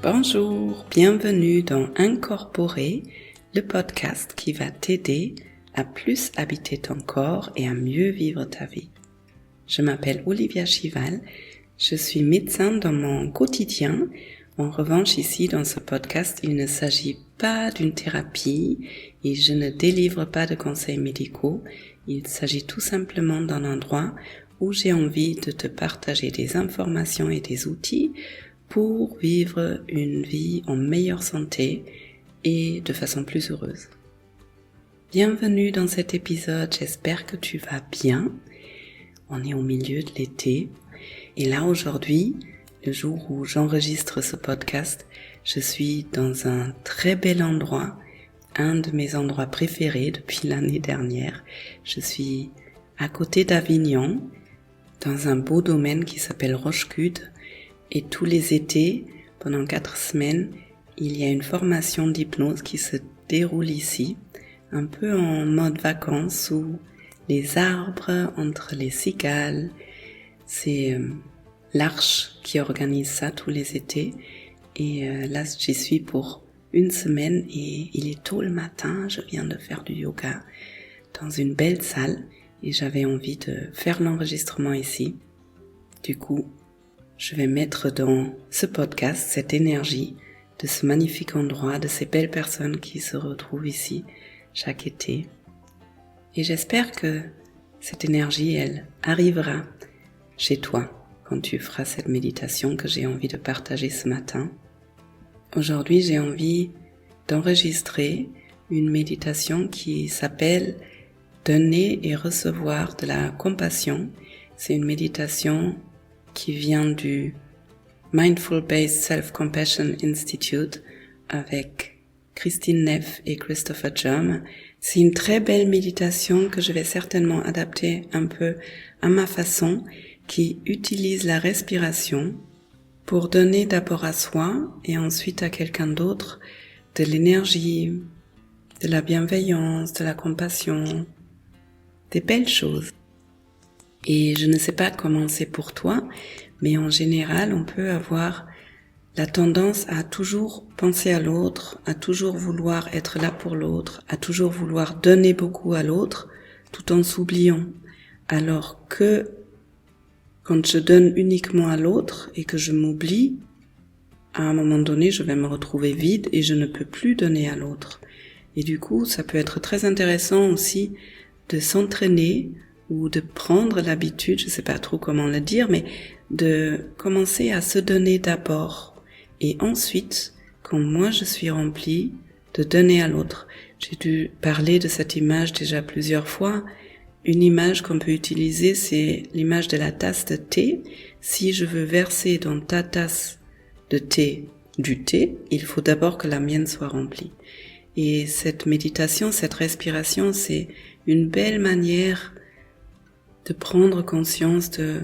Bonjour, bienvenue dans Incorporer, le podcast qui va t'aider à plus habiter ton corps et à mieux vivre ta vie. Je m'appelle Olivia Chival, je suis médecin dans mon quotidien. En revanche, ici, dans ce podcast, il ne s'agit pas d'une thérapie et je ne délivre pas de conseils médicaux. Il s'agit tout simplement d'un endroit où j'ai envie de te partager des informations et des outils pour vivre une vie en meilleure santé et de façon plus heureuse. Bienvenue dans cet épisode, j'espère que tu vas bien. On est au milieu de l'été et là aujourd'hui, le jour où j'enregistre ce podcast, je suis dans un très bel endroit, un de mes endroits préférés depuis l'année dernière. Je suis à côté d'Avignon, dans un beau domaine qui s'appelle Rochecude. Et tous les étés, pendant 4 semaines, il y a une formation d'hypnose qui se déroule ici, un peu en mode vacances sous les arbres, entre les cigales. C'est l'Arche qui organise ça tous les étés. Et là, j'y suis pour 1 semaine et il est tôt le matin. Je viens de faire du yoga dans une belle salle et j'avais envie de faire l'enregistrement ici. Du coup, je vais mettre dans ce podcast cette énergie de ce magnifique endroit, de ces belles personnes qui se retrouvent ici chaque été. Et j'espère que cette énergie, elle arrivera chez toi quand tu feras cette méditation que j'ai envie de partager ce matin. Aujourd'hui, j'ai envie d'enregistrer une méditation qui s'appelle « Donner et recevoir de la compassion ». C'est une méditation qui vient du Mindful Based Self-Compassion Institute avec Christine Neff et Christopher Germ. C'est une très belle méditation que je vais certainement adapter un peu à ma façon, qui utilise la respiration pour donner d'abord à soi et ensuite à quelqu'un d'autre de l'énergie, de la bienveillance, de la compassion, des belles choses. Et je ne sais pas comment c'est pour toi, mais en général, on peut avoir la tendance à toujours penser à l'autre, à toujours vouloir être là pour l'autre, à toujours vouloir donner beaucoup à l'autre, tout en s'oubliant. Alors que quand je donne uniquement à l'autre et que je m'oublie, à un moment donné, je vais me retrouver vide et je ne peux plus donner à l'autre. Et du coup, ça peut être très intéressant aussi de s'entraîner ou de prendre l'habitude, je ne sais pas trop comment le dire, mais de commencer à se donner d'abord. Et ensuite, quand moi je suis remplie, de donner à l'autre. J'ai dû parler de cette image déjà plusieurs fois. Une image qu'on peut utiliser, c'est l'image de la tasse de thé. Si je veux verser dans ta tasse de thé du thé, il faut d'abord que la mienne soit remplie. Et cette méditation, cette respiration, c'est une belle manière de prendre conscience de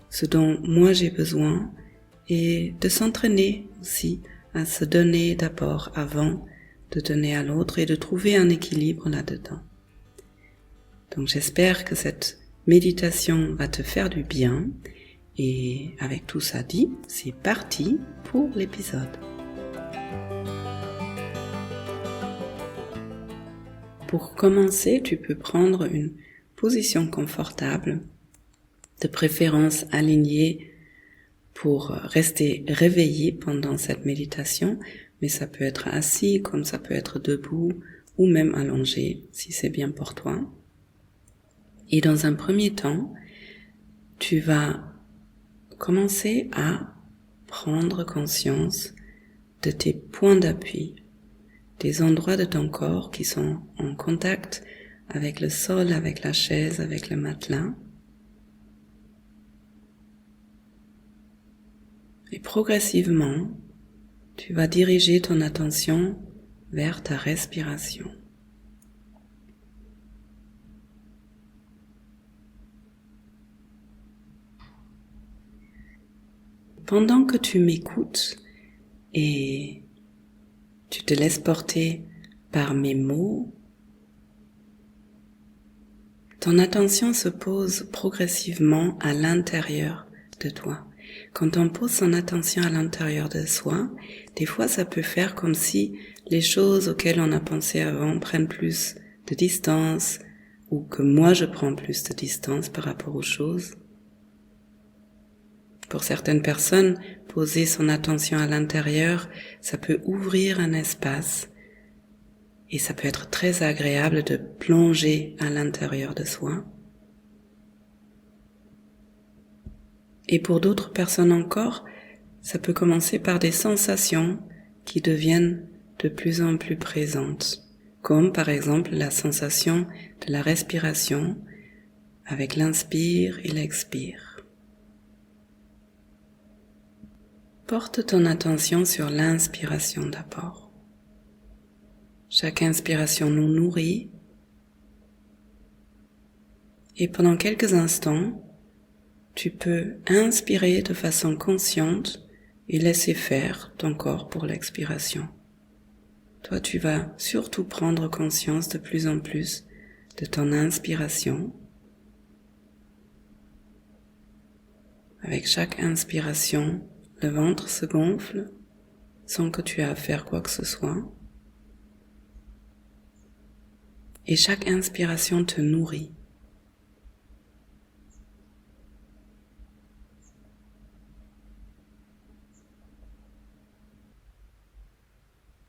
ce dont moi j'ai besoin et de s'entraîner aussi à se donner d'abord avant de donner à l'autre et de trouver un équilibre là-dedans. Donc j'espère que cette méditation va te faire du bien et avec tout ça dit, c'est parti pour l'épisode. Pour commencer, tu peux prendre une position confortable, de préférence alignée pour rester réveillé pendant cette méditation, mais ça peut être assis comme ça peut être debout ou même allongé si c'est bien pour toi. Et dans un premier temps, tu vas commencer à prendre conscience de tes points d'appui, des endroits de ton corps qui sont en contact avec le sol, avec la chaise, avec le matelas. Et progressivement, tu vas diriger ton attention vers ta respiration. Pendant que tu m'écoutes et tu te laisses porter par mes mots, ton attention se pose progressivement à l'intérieur de toi. Quand on pose son attention à l'intérieur de soi, des fois ça peut faire comme si les choses auxquelles on a pensé avant prennent plus de distance, ou que moi je prends plus de distance par rapport aux choses. Pour certaines personnes, poser son attention à l'intérieur, ça peut ouvrir un espace et ça peut être très agréable de plonger à l'intérieur de soi. Et pour d'autres personnes encore, ça peut commencer par des sensations qui deviennent de plus en plus présentes, comme par exemple la sensation de la respiration avec l'inspire et l'expire. Porte ton attention sur l'inspiration d'abord. Chaque inspiration nous nourrit et pendant quelques instants, tu peux inspirer de façon consciente et laisser faire ton corps pour l'expiration. Toi, tu vas surtout prendre conscience de plus en plus de ton inspiration. Avec chaque inspiration, le ventre se gonfle sans que tu aies à faire quoi que ce soit. Et chaque inspiration te nourrit.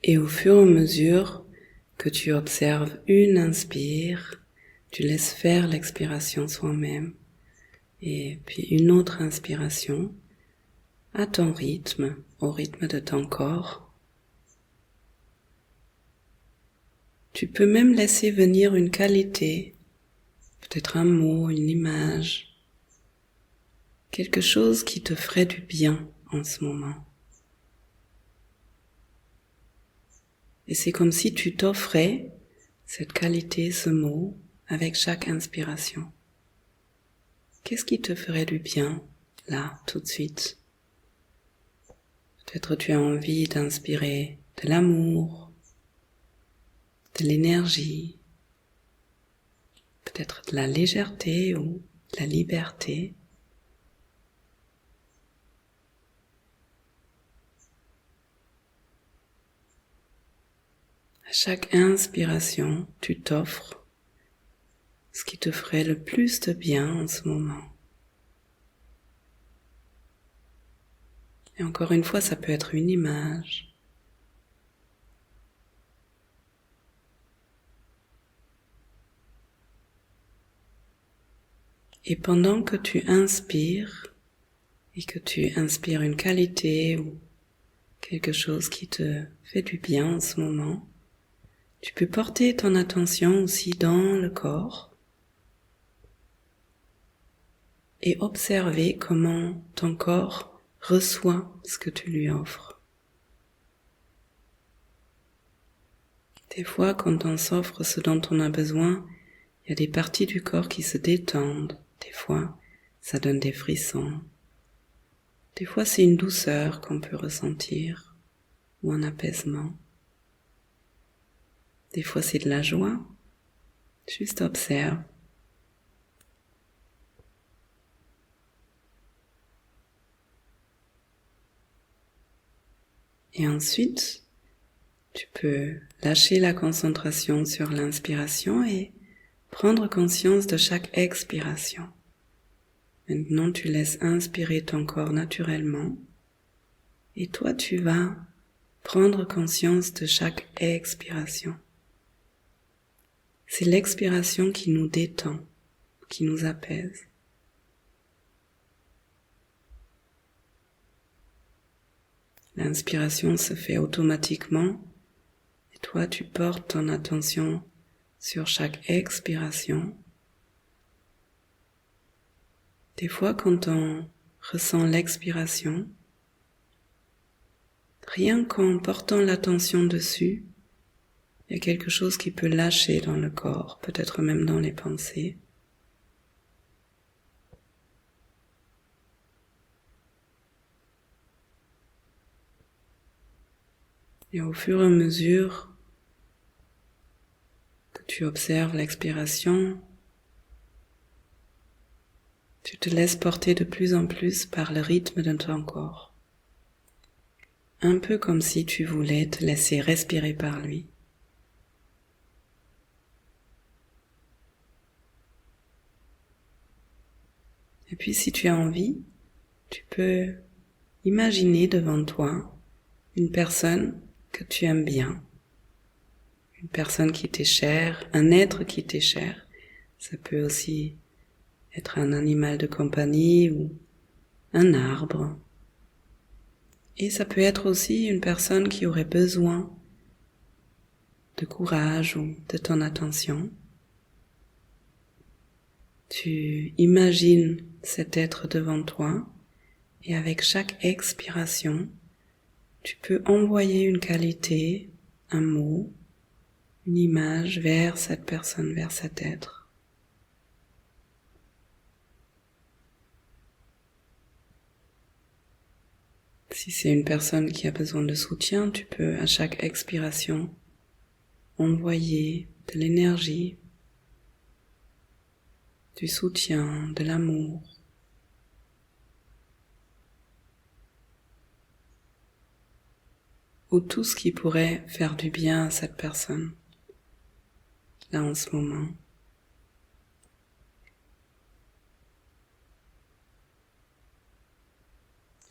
Et au fur et à mesure que tu observes une inspire, tu laisses faire l'expiration soi-même. Et puis une autre inspiration à ton rythme, au rythme de ton corps. Tu peux même laisser venir une qualité, peut-être un mot, une image, quelque chose qui te ferait du bien en ce moment. Et c'est comme si tu t'offrais cette qualité, ce mot, avec chaque inspiration. Qu'est-ce qui te ferait du bien, là, tout de suite? Peut-être tu as envie d'inspirer de l'amour, de l'énergie, peut-être de la légèreté ou de la liberté. À chaque inspiration, tu t'offres ce qui te ferait le plus de bien en ce moment. Et encore une fois, ça peut être une image. Et pendant que tu inspires, et que tu inspires une qualité ou quelque chose qui te fait du bien en ce moment, tu peux porter ton attention aussi dans le corps et observer comment ton corps reçoit ce que tu lui offres. Des fois, quand on s'offre ce dont on a besoin, il y a des parties du corps qui se détendent. Des fois, ça donne des frissons. Des fois, c'est une douceur qu'on peut ressentir ou un apaisement. Des fois, c'est de la joie. Juste observe. Et ensuite, tu peux lâcher la concentration sur l'inspiration et prendre conscience de chaque expiration. Maintenant, tu laisses inspirer ton corps naturellement et toi, tu vas prendre conscience de chaque expiration. C'est l'expiration qui nous détend, qui nous apaise. L'inspiration se fait automatiquement et toi, tu portes ton attention sur chaque expiration. Des fois, quand on ressent l'expiration, rien qu'en portant l'attention dessus, il y a quelque chose qui peut lâcher dans le corps, peut-être même dans les pensées. Et au fur et à mesure que tu observes l'expiration, Tu te laisses porter de plus en plus par le rythme de ton corps. Un peu comme si tu voulais te laisser respirer par lui. Et puis si tu as envie, tu peux imaginer devant toi une personne que tu aimes bien, une personne qui t'est chère, un être qui t'est cher. Ça peut aussi être un animal de compagnie ou un arbre. Et ça peut être aussi une personne qui aurait besoin de courage ou de ton attention. Tu imagines cet être devant toi et avec chaque expiration, tu peux envoyer une qualité, un mot, une image vers cette personne, vers cet être. Si c'est une personne qui a besoin de soutien, tu peux à chaque expiration envoyer de l'énergie, du soutien, de l'amour. Ou tout ce qui pourrait faire du bien à cette personne, là en ce moment.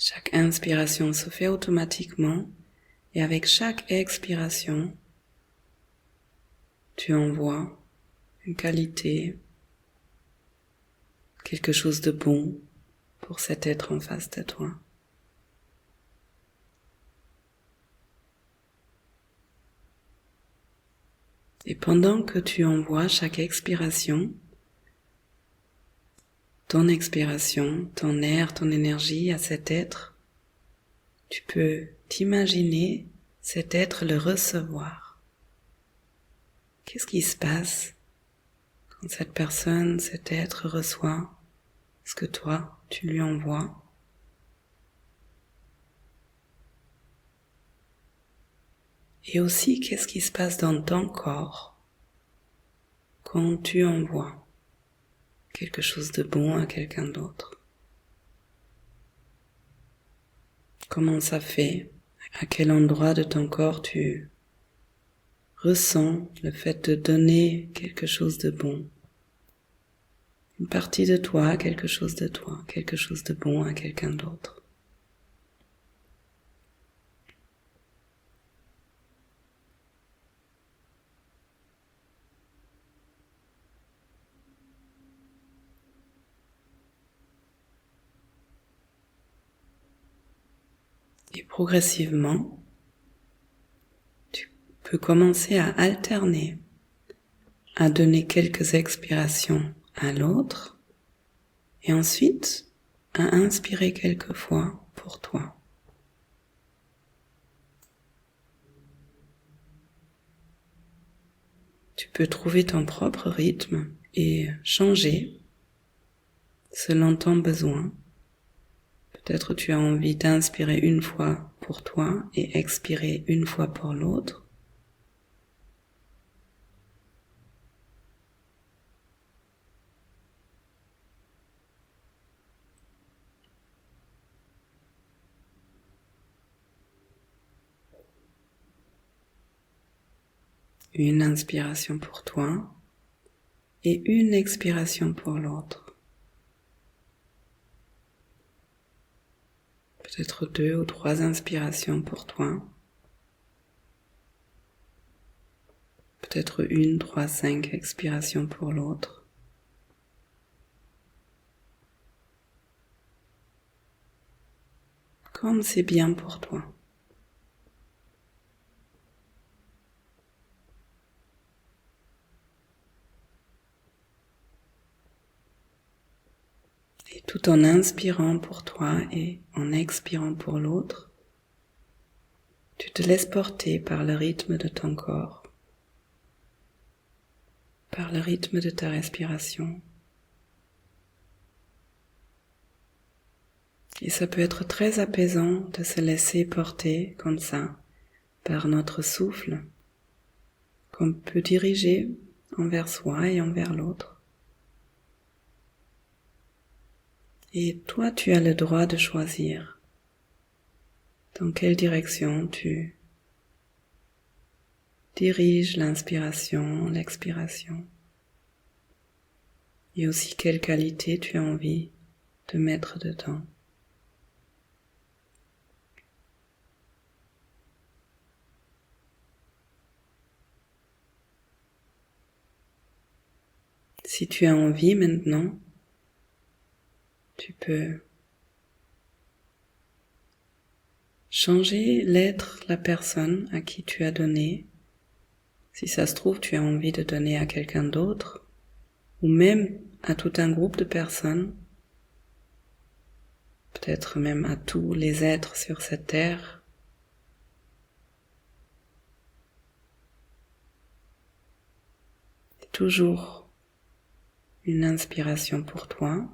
Chaque inspiration se fait automatiquement et avec chaque expiration, tu envoies une qualité, quelque chose de bon pour cet être en face de toi. Et pendant que tu envoies chaque expiration, ton expiration, ton air, ton énergie à cet être, tu peux t'imaginer cet être le recevoir. Qu'est-ce qui se passe quand cette personne, cet être reçoit ce que toi, tu lui envoies? Et aussi, qu'est-ce qui se passe dans ton corps quand tu envoies quelque chose de bon à quelqu'un d'autre? Comment ça fait? À quel endroit de ton corps tu ressens le fait de donner quelque chose de bon? Une partie de toi, quelque chose de toi, quelque chose de bon à quelqu'un d'autre. Et progressivement, tu peux commencer à alterner, à donner quelques expirations à l'autre, et ensuite à inspirer quelquefois pour toi. Tu peux trouver ton propre rythme et changer selon ton besoin. Peut-être tu as envie d'inspirer une fois pour toi et expirer une fois pour l'autre. Une inspiration pour toi et une expiration pour l'autre. Peut-être 2 ou 3 inspirations pour toi. Peut-être 1, 3, 5 expirations pour l'autre. Comme c'est bien pour toi. Et tout en inspirant pour toi et en expirant pour l'autre, tu te laisses porter par le rythme de ton corps, par le rythme de ta respiration. Et ça peut être très apaisant de se laisser porter comme ça, par notre souffle, qu'on peut diriger envers soi et envers l'autre. Et toi, tu as le droit de choisir dans quelle direction tu diriges l'inspiration, l'expiration. Et aussi quelle qualité tu as envie de mettre dedans. Si tu as envie maintenant, tu peux changer l'être, la personne à qui tu as donné. Si ça se trouve, tu as envie de donner à quelqu'un d'autre, ou même à tout un groupe de personnes, peut-être même à tous les êtres sur cette terre. C'est toujours une inspiration pour toi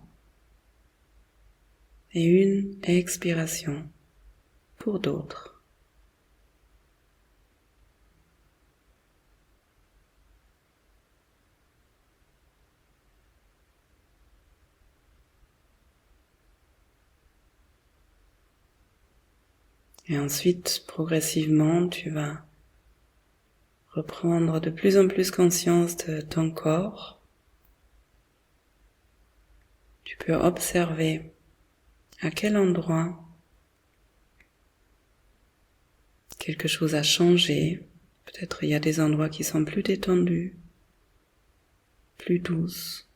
et une expiration pour d'autres. Et ensuite, progressivement, tu vas reprendre de plus en plus conscience de ton corps. Tu peux observer à quel endroit quelque chose a changé. Peut-être il y a des endroits qui sont plus détendus, plus douces,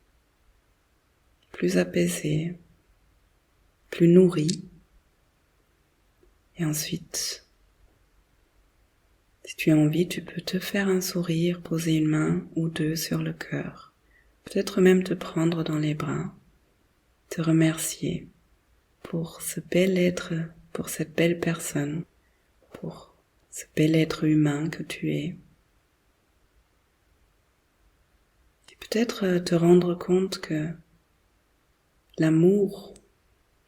plus apaisés, plus nourris. Et ensuite, si tu as envie, tu peux te faire un sourire, poser une main ou deux sur le cœur. Peut-être même te prendre dans les bras, te remercier pour ce bel être, pour cette belle personne, pour ce bel être humain que tu es. Et peut-être te rendre compte que l'amour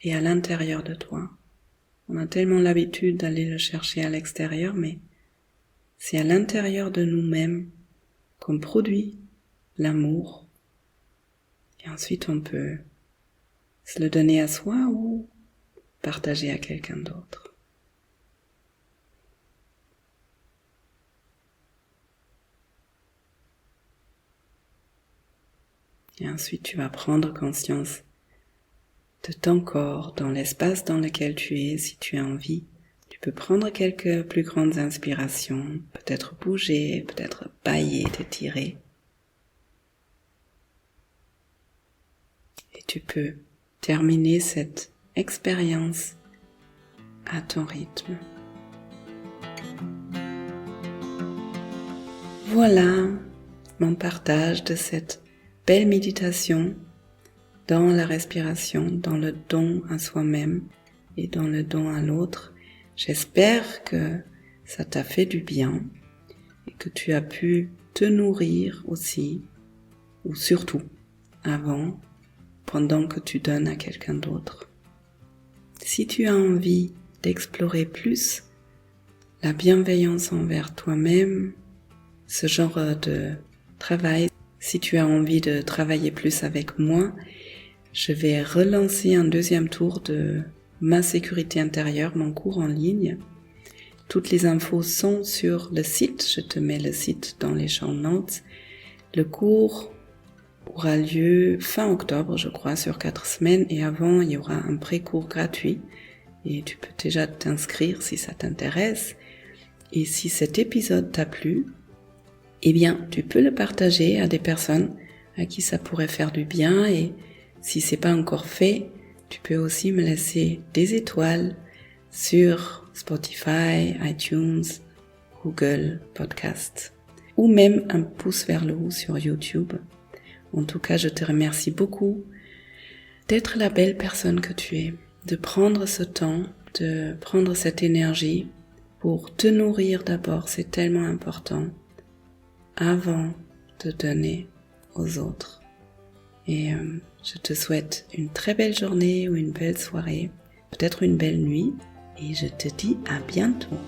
est à l'intérieur de toi. On a tellement l'habitude d'aller le chercher à l'extérieur, mais c'est à l'intérieur de nous-mêmes qu'on produit l'amour. Et ensuite on peut se le donner à soi ou partager à quelqu'un d'autre. Et ensuite tu vas prendre conscience de ton corps, dans l'espace dans lequel tu es, si tu as envie. Tu peux prendre quelques plus grandes inspirations, peut-être bouger, peut-être bâiller, t'étirer. Et tu peux terminer cette expérience à ton rythme. Voilà mon partage de cette belle méditation dans la respiration, dans le don à soi-même et dans le don à l'autre. J'espère que ça t'a fait du bien et que tu as pu te nourrir aussi, ou surtout avant, pendant que tu donnes à quelqu'un d'autre. Si tu as envie d'explorer plus la bienveillance envers toi-même, ce genre de travail, si tu as envie de travailler plus avec moi, je vais relancer un deuxième tour de ma sécurité intérieure, mon cours en ligne. Toutes les infos sont sur le site, je te mets le site dans les show notes. Le cours aura lieu fin octobre, je crois, sur 4 semaines, et avant, il y aura un pré-cours gratuit, et tu peux déjà t'inscrire si ça t'intéresse. Et si cet épisode t'a plu, eh bien, tu peux le partager à des personnes à qui ça pourrait faire du bien, et si c'est pas encore fait, tu peux aussi me laisser des étoiles sur Spotify, iTunes, Google Podcast, ou même un pouce vers le haut sur YouTube. En tout cas, je te remercie beaucoup d'être la belle personne que tu es, de prendre ce temps, de prendre cette énergie pour te nourrir d'abord, c'est tellement important, avant de donner aux autres. Et je te souhaite une très belle journée ou une belle soirée, peut-être une belle nuit, et je te dis à bientôt.